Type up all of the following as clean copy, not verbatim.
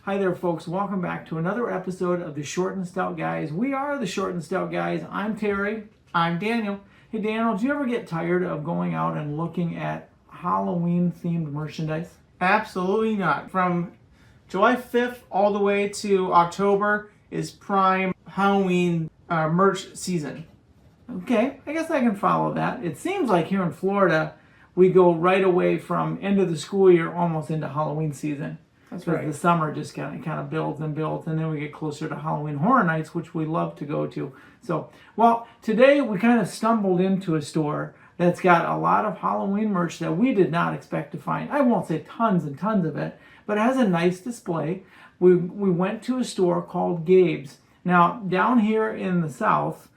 Hi there, folks. Welcome back to another episode of the Short and Stout Guys. We are the Short and Stout Guys. I'm Terry. I'm Daniel. Hey, Daniel, do you ever get tired of going out and looking at Halloween-themed merchandise? Absolutely not. From July 5th all the way to October is prime Halloween merch season. Okay, I guess I can follow that. It seems like here in Florida, we go right away from end of the school year almost into Halloween season. That's right. The summer just kind of builds and builds, and then we get closer to Halloween Horror Nights, which we love to go to. So, well, today we kind of stumbled into a store that's got a lot of Halloween merch that we did not expect to find. I won't say tons and tons of it, but it has a nice display. We went to a store called GABE'S. Now, down here in the South,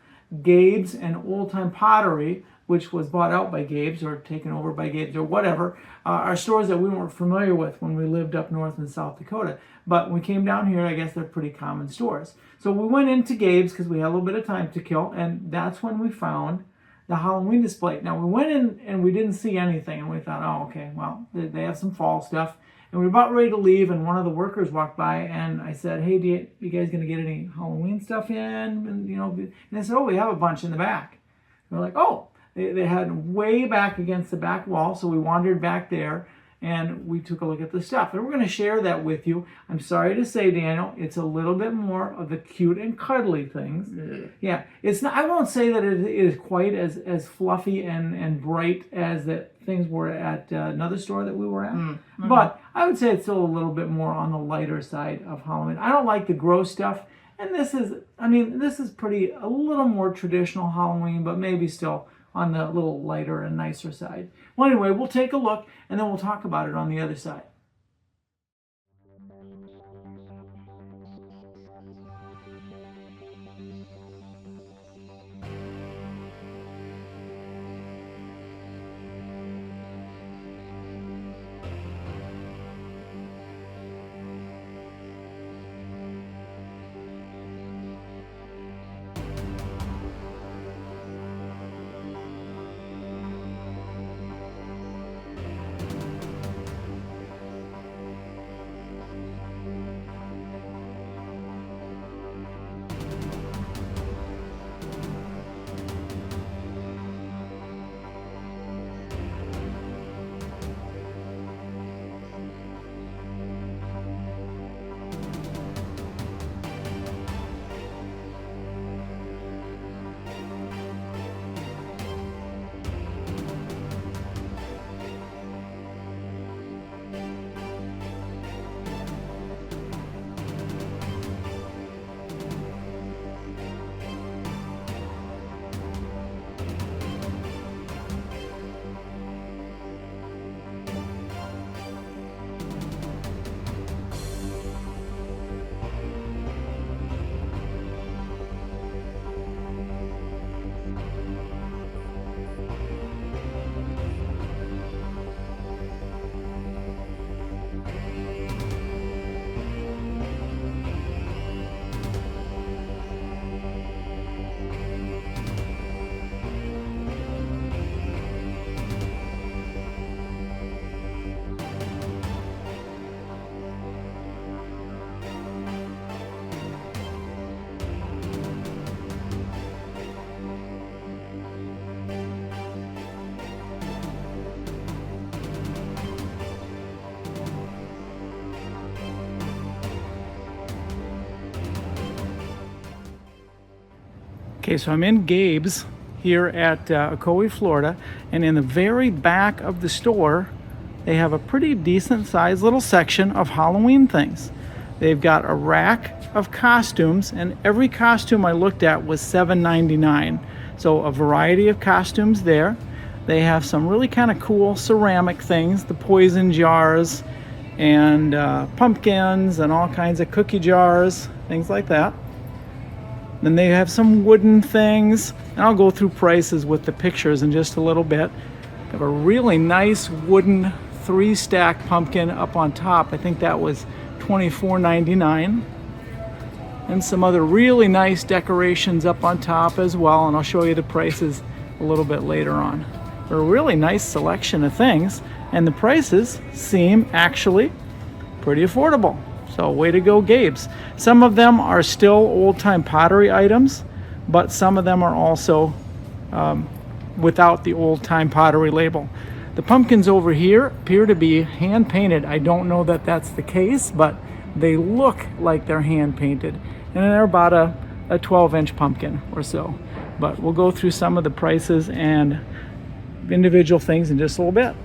GABE'S and Old Time Pottery, which was bought out by GABE'S or taken over by GABE'S or whatever, are stores that we weren't familiar with when we lived up north in South Dakota. But when we came down here, I guess they're pretty common stores. So we went into GABE'S because we had a little bit of time to kill, and that's when we found the Halloween display. Now, we went in and we didn't see anything, and we thought, oh, okay, well, they have some fall stuff. And we were about ready to leave, and one of the workers walked by, and I said, hey, you guys going to get any Halloween stuff in? And they said, oh, we have a bunch in the back. We're like, oh. They had way back against the back wall, so we wandered back there, and we took a look at the stuff. And we're going to share that with you. I'm sorry to say, Daniel, it's a little bit more of the cute and cuddly things. Yeah, it's not. I won't say that it is quite as fluffy and bright as the things were at another store that we were at. But I would say it's still a little bit more on the lighter side of Halloween. I don't like the gross stuff, and this is pretty a little more traditional Halloween, but maybe still on the little lighter and nicer side. Well, anyway, we'll take a look, and then we'll talk about it on the other side. Okay, so I'm in GABE'S here at Ocoee, Florida, and in the very back of the store, they have a pretty decent sized little section of Halloween things. They've got a rack of costumes, and every costume I looked at was $7.99. So a variety of costumes there. They have some really kind of cool ceramic things, the poison jars and pumpkins and all kinds of cookie jars, things like that. Then they have some wooden things, and I'll go through prices with the pictures in just a little bit. They have a really nice wooden 3-stack pumpkin up on top. I think that was $24.99. And some other really nice decorations up on top as well, and I'll show you the prices a little bit later on. A really nice selection of things, and the prices seem actually pretty affordable. So way to go, Gabe's. Some of them are still old-time pottery items, but some of them are also without the old-time pottery label. The pumpkins over here appear to be hand-painted. I don't know that that's the case, but they look like they're hand-painted. And they're about a 12-inch pumpkin or so. But we'll go through some of the prices and individual things in just a little bit.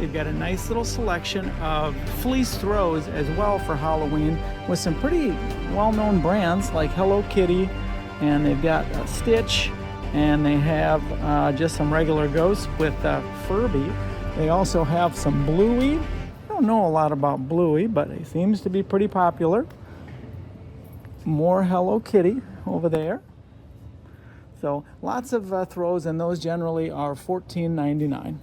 They've got a nice little selection of fleece throws as well for Halloween with some pretty well-known brands like Hello Kitty, and they've got Stitch, and they have just some regular ghosts with Furby. They also have some Bluey. I don't know a lot about Bluey, but it seems to be pretty popular. More Hello Kitty over there. So lots of throws, and those generally are $14.99.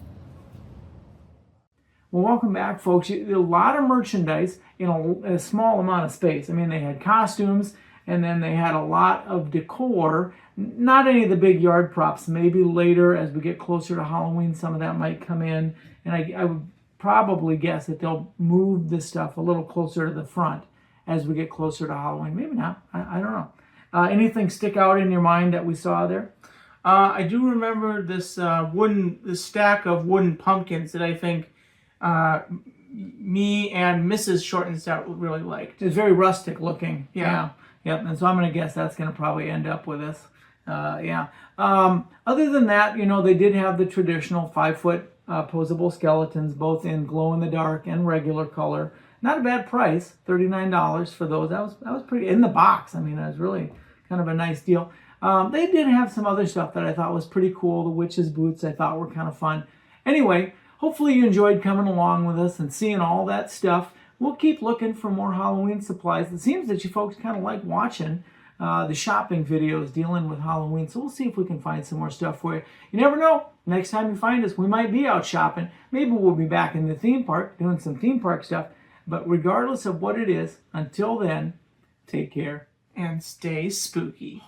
Well, welcome back, folks. A lot of merchandise in a small amount of space. I mean, they had costumes, and then they had a lot of decor. Not any of the big yard props. Maybe later, as we get closer to Halloween, some of that might come in. And I would probably guess that they'll move this stuff a little closer to the front as we get closer to Halloween. Maybe not. I don't know. Anything stick out in your mind that we saw there? I do remember this stack of wooden pumpkins that I think me and Mrs. Shortenstout really liked. It's very rustic looking. Yeah. Yep. And so I'm going to guess that's going to probably end up with us. Other than that, they did have the traditional 5-foot posable skeletons, both in glow-in-the-dark and regular color. Not a bad price, $39 for those. That was pretty in the box. I mean, it was really kind of a nice deal. They did have some other stuff that I thought was pretty cool. The witch's boots I thought were kind of fun. Anyway, hopefully you enjoyed coming along with us and seeing all that stuff. We'll keep looking for more Halloween supplies. It seems that you folks kind of like watching the shopping videos dealing with Halloween. So we'll see if we can find some more stuff for you. You never know. Next time you find us, we might be out shopping. Maybe we'll be back in the theme park doing some theme park stuff. But regardless of what it is, until then, take care and stay spooky.